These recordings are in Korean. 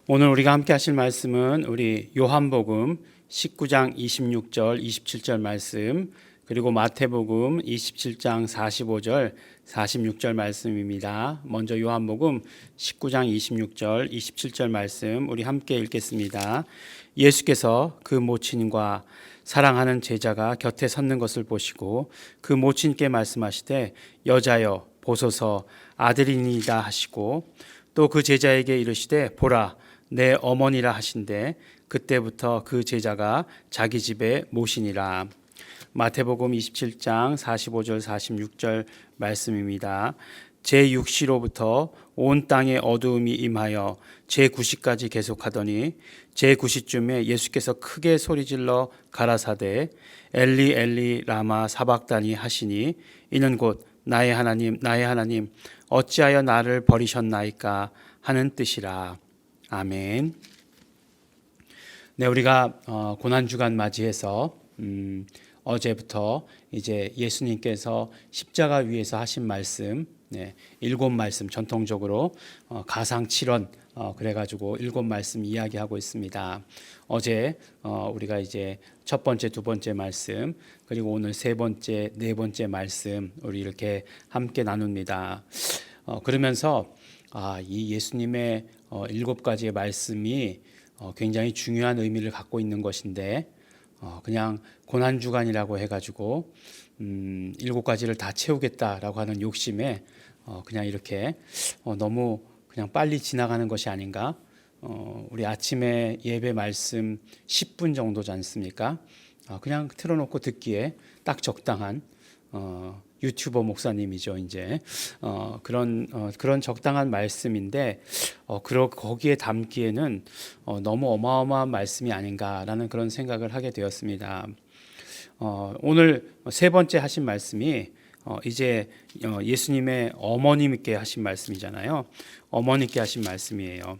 오늘 우리가 함께 하실 말씀은 우리 요한복음 19장 26절, 27절 말씀, 그리고 마태복음 27장 45절, 46절 말씀입니다. 먼저 요한복음 19장 26절, 27절 말씀 우리 함께 읽겠습니다. 예수께서 그 모친과 사랑하는 제자가 곁에 섰는 것을 보시고 그 모친께 말씀하시되 여자여 보소서 아들이니이다 하시고 또 그 제자에게 이르시되 보라 내 어머니라 하신대 그때부터 그 제자가 자기 집에 모시니라. 마태복음 27장 45절 46절 말씀입니다. 제6시로부터 온 땅에 어두움이 임하여 제9시까지 계속하더니 제9시쯤에 예수께서 크게 소리질러 가라사대 엘리 엘리 라마 사박다니 하시니 이는 곧 나의 하나님 나의 하나님 어찌하여 나를 버리셨나이까 하는 뜻이라. 아멘. 네, 우리가 고난 주간 맞이해서 어제부터 이제 예수님께서 십자가 위에서 하신 말씀, 일곱 말씀 전통적으로 가상 7원 그래가지고 일곱 말씀 이야기하고 있습니다. 어제 우리가 이제 첫 번째, 두 번째 말씀, 그리고 오늘 세 번째, 네 번째 말씀 우리 이렇게 함께 나눕니다. 그러면서 이 예수님의 일곱 가지의 말씀이 굉장히 중요한 의미를 갖고 있는 것인데 그냥 고난 주간이라고 해가지고 일곱 가지를 다 채우겠다라고 하는 욕심에 그냥 이렇게 너무 그냥 빨리 지나가는 것이 아닌가. 우리 아침에 예배 말씀 10분 정도지 않습니까? 그냥 틀어놓고 듣기에 딱 적당한 유튜버 목사님이죠. 이제 그런 적당한 말씀인데 거기에 담기에는 너무 어마어마한 말씀이 아닌가라는 그런 생각을 하게 되었습니다. 오늘 세 번째 하신 말씀이 이제 예수님의 어머님께 하신 말씀이잖아요. 어머니께 하신 말씀이에요.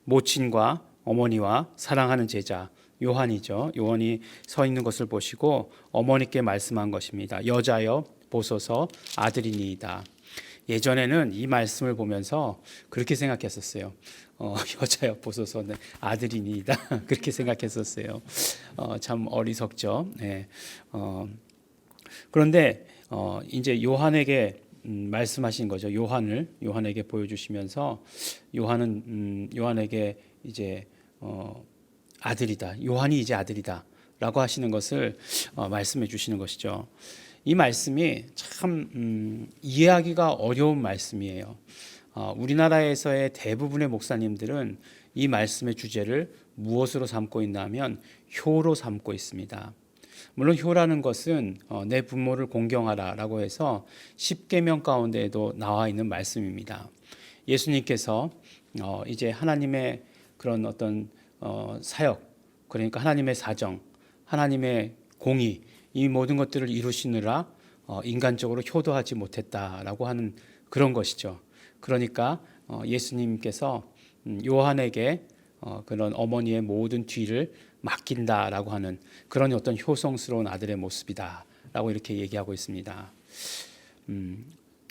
모친과 어머니와 사랑하는 제자 요한이죠. 요한이 서 있는 것을 보시고 어머니께 말씀한 것입니다. 여자여 보소서 아들이니이다. 예전에는 이 말씀을 보면서 그렇게 생각했었어요. 여자여 보소서 아들이니이다. 그렇게 생각했었어요. 참 어리석죠. 네. 그런데 이제 요한에게 말씀하신 거죠. 요한에게 보여주시면서 요한에게 이제 아들이다. 요한이 이제 아들이다라고 하시는 것을 말씀해 주시는 것이죠. 이 말씀이 참 이해하기가 어려운 말씀이에요. 우리나라에서의 대부분의 목사님들은 이 말씀의 주제를 무엇으로 삼고 있냐면 효로 삼고 있습니다. 물론 효라는 것은 내 부모를 공경하라라고 해서 10계명 가운데에도 나와 있는 말씀입니다. 예수님께서 이제 하나님의 그런 어떤 사역, 그러니까 하나님의 사정, 하나님의 공의, 이 모든 것들을 이루시느라 인간적으로 효도하지 못했다라고 하는 그런 것이죠. 그러니까 예수님께서 요한에게 그런 어머니의 모든 뒤를 맡긴다라고 하는 그런 어떤 효성스러운 아들의 모습이다라고 이렇게 얘기하고 있습니다.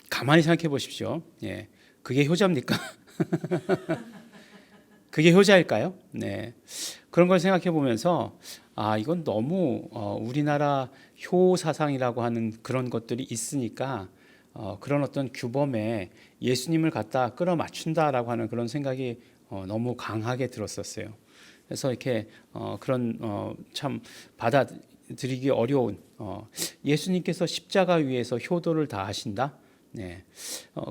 가만히 생각해 보십시오. 예, 그게 효자입니까? 그게 효자일까요? 네. 그런 걸 생각해 보면서 이건 너무 우리나라 효 사상이라고 하는 그런 것들이 있으니까 그런 어떤 규범에 예수님을 갖다 끌어맞춘다라고 하는 그런 생각이 너무 강하게 들었었어요. 그래서 이렇게 그런 참 받아들이기 어려운 예수님께서 십자가 위에서 효도를 다 하신다. 네.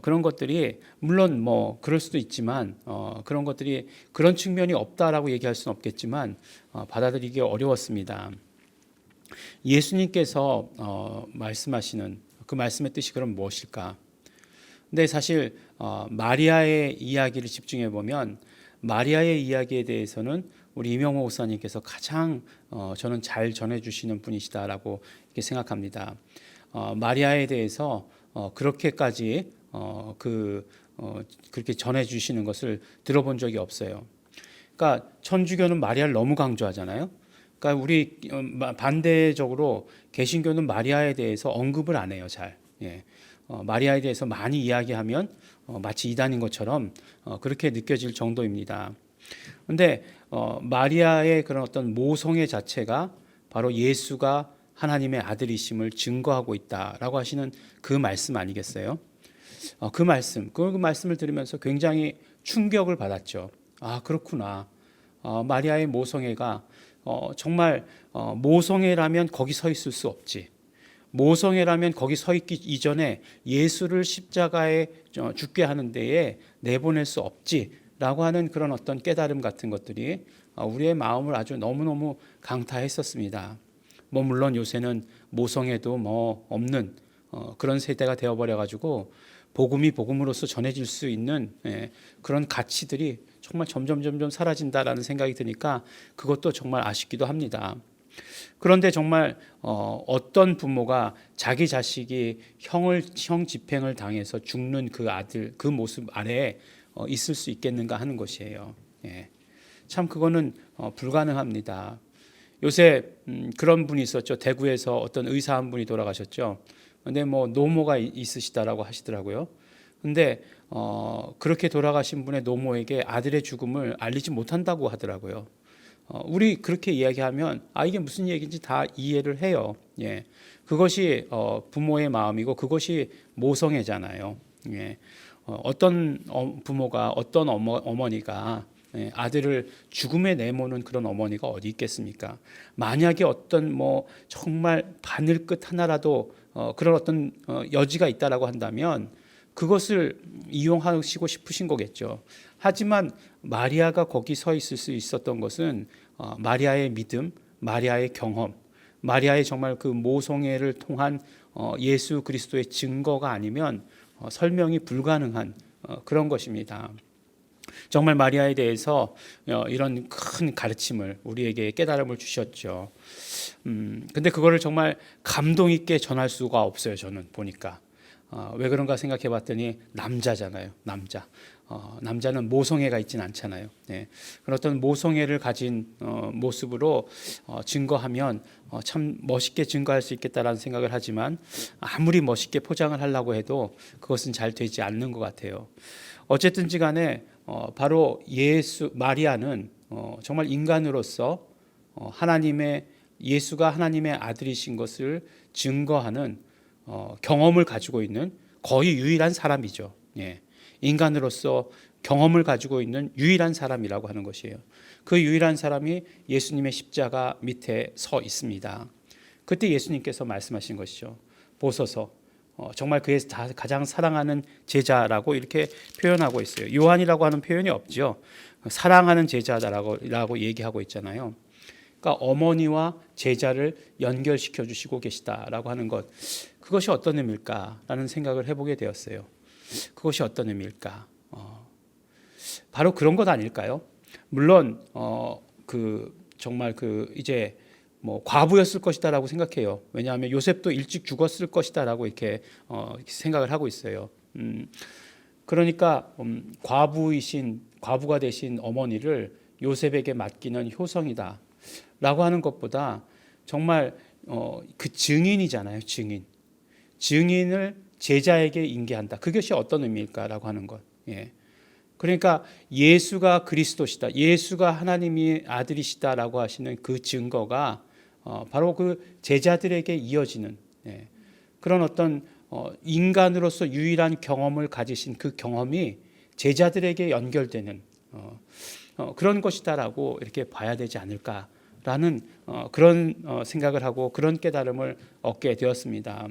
그런 것들이 물론 뭐 그럴 수도 있지만 그런 것들이 그런 측면이 없다라고 얘기할 수는 없겠지만 받아들이기 어려웠습니다. 예수님께서 말씀하시는 그 말씀의 뜻이 그럼 무엇일까? 근데 사실 마리아의 이야기를 집중해 보면 마리아의 이야기에 대해서는 우리 이명호 목사님께서 가장 저는 잘 전해주시는 분이시다라고 이렇게 생각합니다. 마리아에 대해서 그렇게까지 그렇게 전해주시는 것을 들어본 적이 없어요. 그러니까 천주교는 마리아를 너무 강조하잖아요. 그러니까 우리 반대적으로 개신교는 마리아에 대해서 언급을 안 해요, 잘. 예. 마리아에 대해서 많이 이야기하면 마치 이단인 것처럼 그렇게 느껴질 정도입니다. 근데 마리아의 그런 어떤 모성애 자체가 바로 예수가 하나님의 아들이심을 증거하고 있다라고 하시는 그 말씀 아니겠어요? 그 말씀을 들으면서 굉장히 충격을 받았죠. 아, 그렇구나. 마리아의 모성애가 정말 모성애라면 거기 서 있을 수 없지. 모성애라면 거기 서 있기 이전에 예수를 십자가에 죽게 하는 데에 내보낼 수 없지라고 하는 그런 어떤 깨달음 같은 것들이 우리의 마음을 아주 너무너무 강타했었습니다. 뭐 물론 요새는 모성애도 뭐 없는 그런 세대가 되어버려 가지고 복음이 복음으로서 전해질 수 있는 그런 가치들이 정말 점점 사라진다라는 생각이 드니까 그것도 정말 아쉽기도 합니다. 그런데 정말 어떤 부모가 자기 자식이 형 집행을 당해서 죽는 그 아들 그 모습 아래에 있을 수 있겠는가 하는 것이에요. 참 그거는 불가능합니다. 요새 그런 분이 있었죠. 대구에서 어떤 의사 한 분이 돌아가셨죠. 근데 뭐 노모가 있으시다라고 하시더라고요. 근데 그렇게 돌아가신 분의 노모에게 아들의 죽음을 알리지 못한다고 하더라고요. 우리 그렇게 이야기하면 이게 무슨 얘기인지 다 이해를 해요. 그것이 부모의 마음이고 그것이 모성애잖아요. 어떤 부모가 어떤 어머니가 아들을 죽음에 내모는 그런 어머니가 어디 있겠습니까? 만약에 어떤 뭐 정말 바늘끝 하나라도 그런 어떤 여지가 있다라고 한다면 그것을 이용하시고 싶으신 거겠죠. 하지만 마리아가 거기 서 있을 수 있었던 것은 마리아의 믿음, 마리아의 경험, 마리아의 정말 그 모성애를 통한 예수 그리스도의 증거가 아니면 설명이 불가능한 그런 것입니다. 정말 마리아에 대해서 이런 큰 가르침을 우리에게 깨달음을 주셨죠. 근데 그거를 정말 감동 있게 전할 수가 없어요. 저는 보니까 왜 그런가 생각해 봤더니 남자잖아요. 남자는 모성애가 있진 않잖아요. 그런 어떤 모성애를 가진 모습으로 증거하면 참 멋있게 증거할 수 있겠다라는 생각을 하지만 아무리 멋있게 포장을 하려고 해도 그것은 잘 되지 않는 것 같아요. 어쨌든지 간에 바로 마리아는 정말 인간으로서 예수가 하나님의 아들이신 것을 증거하는 경험을 가지고 있는 거의 유일한 사람이죠. 인간으로서 경험을 가지고 있는 유일한 사람이라고 하는 것이에요. 그 유일한 사람이 예수님의 십자가 밑에 서 있습니다. 그때 예수님께서 말씀하신 것이죠. 보소서 정말 그의 가장 사랑하는 제자라고 이렇게 표현하고 있어요. 요한이라고 하는 표현이 없죠. 사랑하는 제자다라고 얘기하고 있잖아요. 그러니까 어머니와 제자를 연결시켜 주시고 계시다라고 하는 것, 그것이 어떤 의미일까라는 생각을 해보게 되었어요. 그것이 어떤 의미일까? 바로 그런 것 아닐까요? 물론 정말 이제 뭐 과부였을 것이다라고 생각해요. 왜냐하면 요셉도 일찍 죽었을 것이다라고 이렇게 생각을 하고 있어요. 그러니까 과부가 되신 어머니를 요셉에게 맡기는 효성이다라고 하는 것보다 정말 그 증인이잖아요. 증인을 제자에게 인계한다. 그것이 어떤 의미일까라고 하는 것. 그러니까 예수가 그리스도시다, 예수가 하나님의 아들이시다라고 하시는 그 증거가 바로 그 제자들에게 이어지는 그런 어떤 인간으로서 유일한 경험을 가지신 그 경험이 제자들에게 연결되는 그런 것이다라고 이렇게 봐야 되지 않을까라는 그런 생각을 하고 그런 깨달음을 얻게 되었습니다.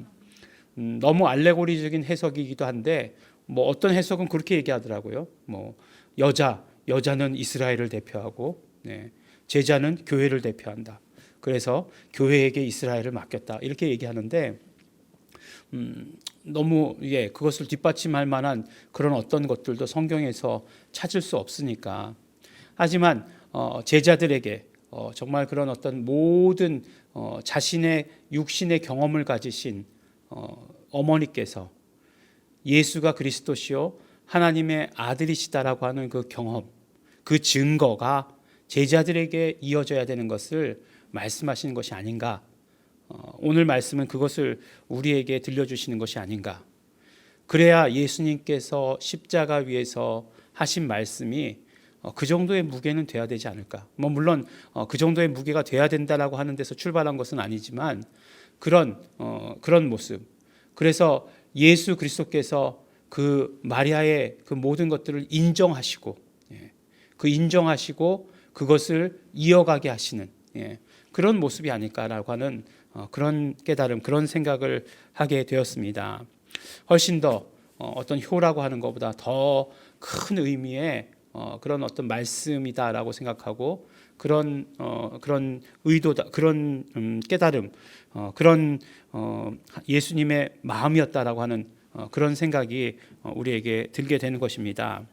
너무 알레고리적인 해석이기도 한데 뭐 어떤 해석은 그렇게 얘기하더라고요. 뭐 여자는 이스라엘을 대표하고 제자는 교회를 대표한다. 그래서 교회에게 이스라엘을 맡겼다. 이렇게 얘기하는데 너무 그것을 뒷받침할 만한 그런 어떤 것들도 성경에서 찾을 수 없으니까. 하지만 제자들에게 정말 그런 어떤 모든 자신의 육신의 경험을 가지신 어머니께서 예수가 그리스도시요 하나님의 아들이시다라고 하는 그 경험, 그 증거가 제자들에게 이어져야 되는 것을 말씀하시는 것이 아닌가. 오늘 말씀은 그것을 우리에게 들려주시는 것이 아닌가. 그래야 예수님께서 십자가 위에서 하신 말씀이 그 정도의 무게는 돼야 되지 않을까. 뭐 물론 그 정도의 무게가 돼야 된다라고 하는 데서 출발한 것은 아니지만 그런 모습. 그래서 예수 그리스도께서 그 마리아의 그 모든 것들을 인정하시고, 그 인정하시고 그것을 이어가게 하시는 그런 모습이 아닐까라고 하는 그런 깨달음, 그런 생각을 하게 되었습니다. 훨씬 더 어떤 효라고 하는 것보다 더 큰 의미의 그런 어떤 말씀이다라고 생각하고 그런 의도다, 그런 깨달음, 그런 예수님의 마음이었다라고 하는 그런 생각이 우리에게 들게 되는 것입니다.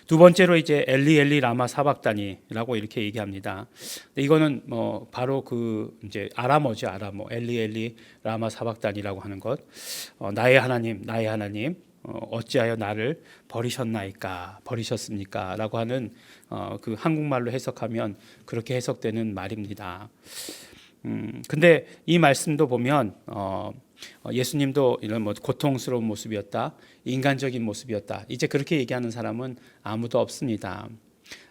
두 번째로 이제 엘리 엘리 라마 사박다니라고 이렇게 얘기합니다. 이거는 뭐 바로 그 이제 아람어죠, 아람어. 엘리 엘리 라마 사박다니라고 하는 것. 나의 하나님, 나의 하나님, 어찌하여 나를 버리셨나이까, 버리셨습니까?라고 하는 그 한국말로 해석하면 그렇게 해석되는 말입니다. 근데 이 말씀도 보면 예수님도 이런 뭐 고통스러운 모습이었다, 인간적인 모습이었다, 이제 그렇게 얘기하는 사람은 아무도 없습니다.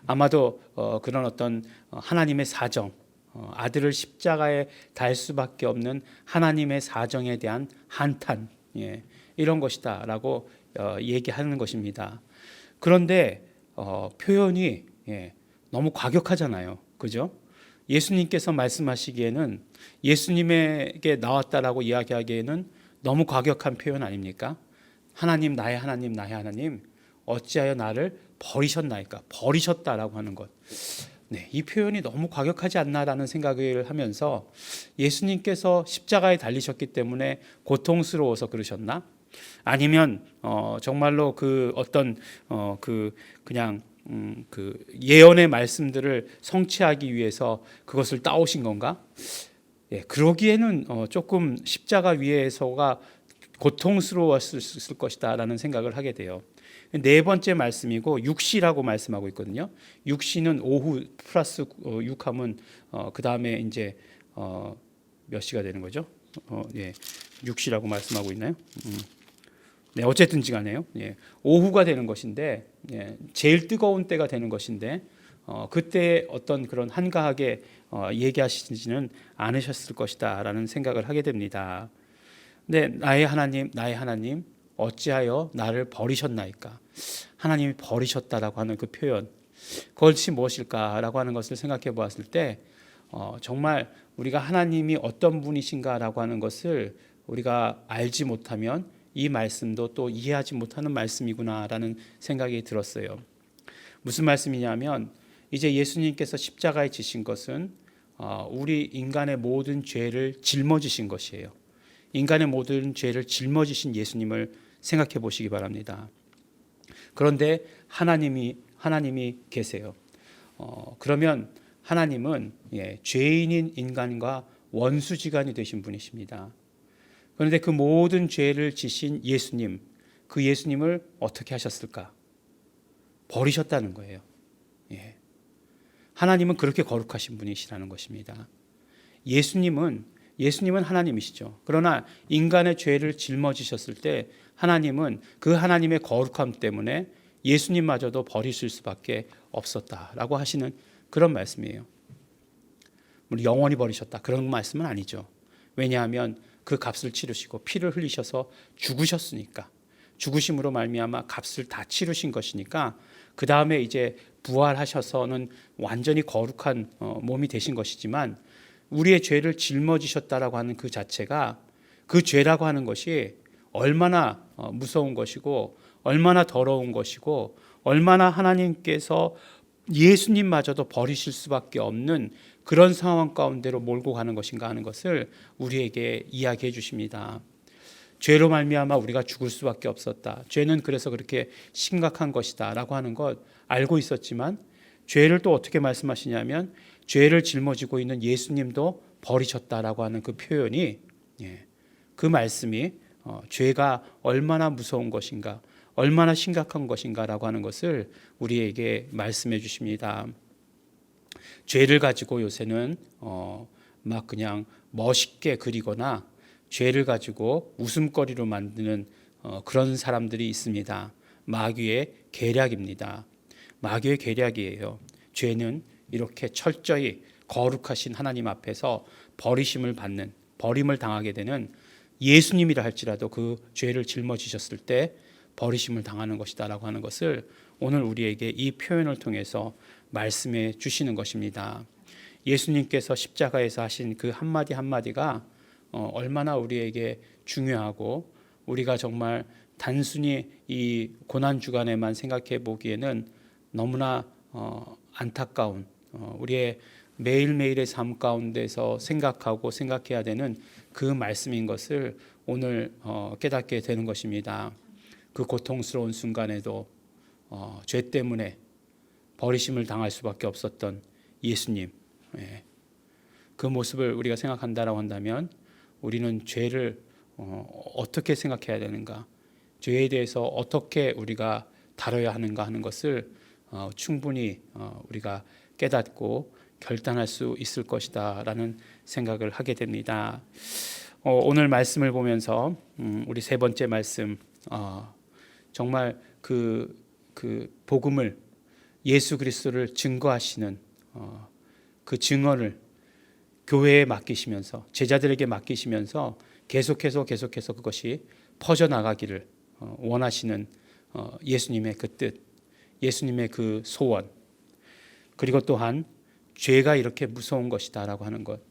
아마도 그런 어떤 하나님의 사정, 아들을 십자가에 달 수밖에 없는 하나님의 사정에 대한 한탄, 이런 것이다라고 얘기하는 것입니다. 그런데 표현이 너무 과격하잖아요, 그죠? 예수님께서 말씀하시기에는, 예수님에게 나왔다라고 이야기하기에는 너무 과격한 표현 아닙니까? 하나님, 나의 하나님, 나의 하나님, 어찌하여 나를 버리셨나이까? 버리셨다라고 하는 것. 이 표현이 너무 과격하지 않나라는 생각을 하면서, 예수님께서 십자가에 달리셨기 때문에 고통스러워서 그러셨나? 아니면 정말로 그 어떤 그냥 그 예언의 말씀들을 성취하기 위해서 그것을 따오신 건가? 그러기에는 조금 십자가 위에서가 고통스러웠을 것이다라는 생각을 하게 돼요. 네 번째 말씀이고, 육시라고 말씀하고 있거든요. 육시는 오후 플러스 6하면 그 다음에 이제 몇 시가 되는 거죠? 육시라고 말씀하고 있나요? 어쨌든지 간에요. 오후가 되는 것인데, 제일 뜨거운 때가 되는 것인데, 그때 어떤 그런 한가하게 얘기하시지는 않으셨을 것이다라는 생각을 하게 됩니다. 근데 나의 하나님, 나의 하나님, 어찌하여 나를 버리셨나이까? 하나님이 버리셨다라고 하는 그 표현, 그것이 무엇일까라고 하는 것을 생각해 보았을 때, 정말 우리가 하나님이 어떤 분이신가라고 하는 것을 우리가 알지 못하면 이 말씀도 또 이해하지 못하는 말씀이구나라는 생각이 들었어요. 무슨 말씀이냐면, 이제 예수님께서 십자가에 지신 것은 우리 인간의 모든 죄를 짊어지신 것이에요. 인간의 모든 죄를 짊어지신 예수님을 생각해 보시기 바랍니다. 그런데 하나님이 계세요. 그러면 하나님은 죄인인 인간과 원수지간이 되신 분이십니다. 그런데 그 모든 죄를 지신 예수님, 그 예수님을 어떻게 하셨을까? 버리셨다는 거예요. 하나님은 그렇게 거룩하신 분이시라는 것입니다. 예수님은 하나님이시죠. 그러나 인간의 죄를 짊어지셨을 때 하나님은 그 하나님의 거룩함 때문에 예수님마저도 버리실 수밖에 없었다라고 하시는 그런 말씀이에요. 물론 영원히 버리셨다, 그런 말씀은 아니죠. 왜냐하면 그 값을 치르시고 피를 흘리셔서 죽으셨으니까, 죽으심으로 말미암아 값을 다 치르신 것이니까, 그 다음에 이제 부활하셔서는 완전히 거룩한 몸이 되신 것이지만, 우리의 죄를 짊어지셨다라고 하는 그 자체가, 그 죄라고 하는 것이 얼마나 무서운 것이고 얼마나 더러운 것이고 얼마나 하나님께서 예수님마저도 버리실 수밖에 없는 그런 상황 가운데로 몰고 가는 것인가 하는 것을 우리에게 이야기해 주십니다. 죄로 말미암아 우리가 죽을 수밖에 없었다, 죄는 그래서 그렇게 심각한 것이다 라고 하는 것 알고 있었지만, 죄를 또 어떻게 말씀하시냐면 죄를 짊어지고 있는 예수님도 버리셨다라고 하는 그 표현이, 그 말씀이 죄가 얼마나 무서운 것인가, 얼마나 심각한 것인가라고 하는 것을 우리에게 말씀해 주십니다. 죄를 가지고 요새는 막 그냥 멋있게 그리거나 죄를 가지고 웃음거리로 만드는 그런 사람들이 있습니다. 마귀의 계략입니다. 마귀의 계략이에요. 죄는 이렇게 철저히 거룩하신 하나님 앞에서 버림을 당하게 되는, 예수님이라 할지라도 그 죄를 짊어지셨을 때 버리심을 당하는 것이다라고 하는 것을 오늘 우리에게 이 표현을 통해서 말씀해 주시는 것입니다. 예수님께서 십자가에서 하신 그 한마디 한마디가 얼마나 우리에게 중요하고, 우리가 정말 단순히 이 고난 주간에만 생각해 보기에는 너무나 안타까운, 우리의 매일매일의 삶 가운데서 생각하고 생각해야 되는 그 말씀인 것을 오늘 깨닫게 되는 것입니다. 그 고통스러운 순간에도 죄 때문에 버리심을 당할 수밖에 없었던 예수님, 그 모습을 우리가 생각한다라고 한다면 우리는 죄를 어떻게 생각해야 되는가, 죄에 대해서 어떻게 우리가 다뤄야 하는가 하는 것을 충분히 우리가 깨닫고 결단할 수 있을 것이다 라는 생각을 하게 됩니다. 오늘 말씀을 보면서 우리 세 번째 말씀, 정말 그 복음을, 예수 그리스도를 증거하시는 그 증언을 교회에 맡기시면서, 제자들에게 맡기시면서 계속해서 그것이 퍼져나가기를 원하시는 예수님의 그 뜻, 예수님의 그 소원, 그리고 또한 죄가 이렇게 무서운 것이다라고 하는 것,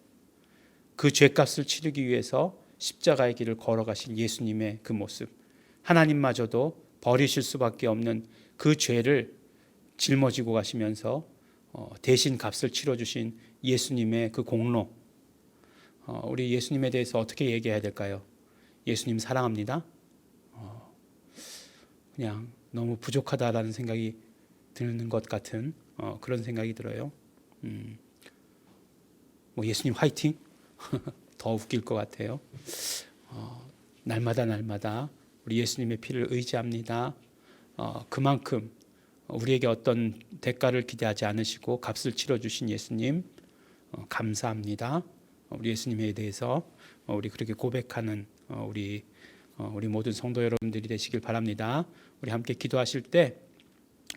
그 죄값을 치르기 위해서 십자가의 길을 걸어가신 예수님의 그 모습, 하나님마저도 버리실 수밖에 없는 그 죄를 짊어지고 가시면서 대신 값을 치러주신 예수님의 그 공로, 우리 예수님에 대해서 어떻게 얘기해야 될까요? 예수님 사랑합니다. 그냥 너무 부족하다라는 생각이 드는 것 같은 그런 생각이 들어요. 뭐 예수님 화이팅? 더 웃길 것 같아요. 날마다 우리 예수님의 피를 의지합니다. 그만큼 우리에게 어떤 대가를 기대하지 않으시고 값을 치러주신 예수님, 감사합니다. 우리 예수님에 대해서 우리 그렇게 고백하는 우리 모든 성도 여러분들이 되시길 바랍니다. 우리 함께 기도하실 때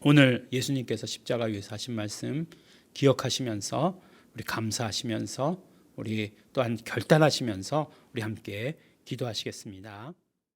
오늘 예수님께서 십자가 위에서 하신 말씀 기억하시면서, 우리 감사하시면서, 우리 또한 결단하시면서 우리 함께 기도하시겠습니다.